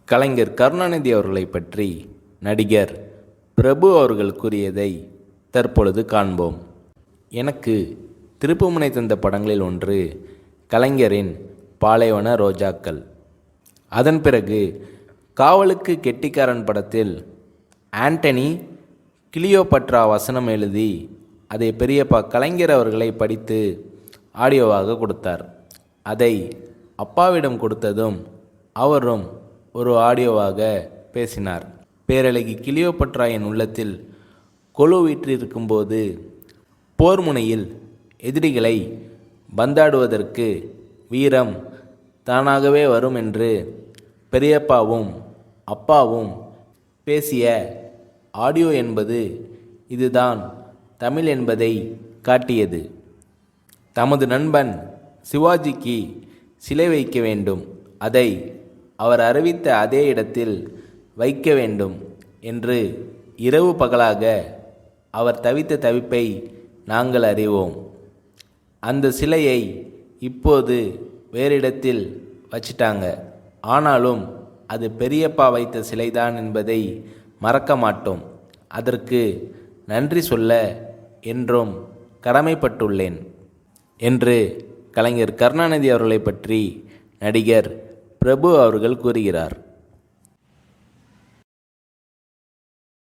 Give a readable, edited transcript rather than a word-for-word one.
கலைஞர் கருணாநிதி அவர்களை பற்றி நடிகர் பிரபு அவர்கள் கூறியதை தற்பொழுது காண்போம். எனக்கு திருப்புமுனை தந்த படங்களில் ஒன்று கலைஞரின் பாலைவன ரோஜாக்கள். அதன் பிறகு காவலுக்கு கெட்டிக்காரன் படத்தில் ஆண்டனி கிளியோபட்ரா வசனம் எழுதி அதை பெரியப்பா கலைஞர் அவர்களை படித்து ஆடியோவாக கொடுத்தார். அதை அப்பாவிடம் கொடுத்ததும் அவரும் ஒரு ஆடியோவாக பேசினார். பேரழகி கிளியோபட்ரா என் உள்ளத்தில் கொலு வீற்றிருக்கும்போது போர் முனையில் எதிரிகளை பந்தாடுவதற்கு வீரம் தானாகவே வரும் என்று பெரியப்பாவும் அப்பாவும் பேசிய ஆடியோ என்பது இதுதான் தமிழ் என்பதை காட்டியது. தமது நண்பன் சிவாஜிக்கு சிலை வைக்க வேண்டும், அதை அவர் அறிவித்த அதே இடத்தில் வைக்க வேண்டும் என்று இரவு பகலாக அவர் தவித்த தவிப்பை நாங்கள் அறிவோம். அந்த சிலையை இப்போது வேறு இடத்தில் வச்சிட்டாங்க. ஆனாலும் அது பெரியப்பா வைத்த சிலைதான் என்பதை மறக்க மாட்டோம். அதற்கு நன்றி சொல்ல என்றும் கடமைப்பட்டுள்ளேன் என்று கலைஞர் கருணாநிதி அவர்களை பற்றி நடிகர் பிரபு அவர்கள் கூறுகிறார்.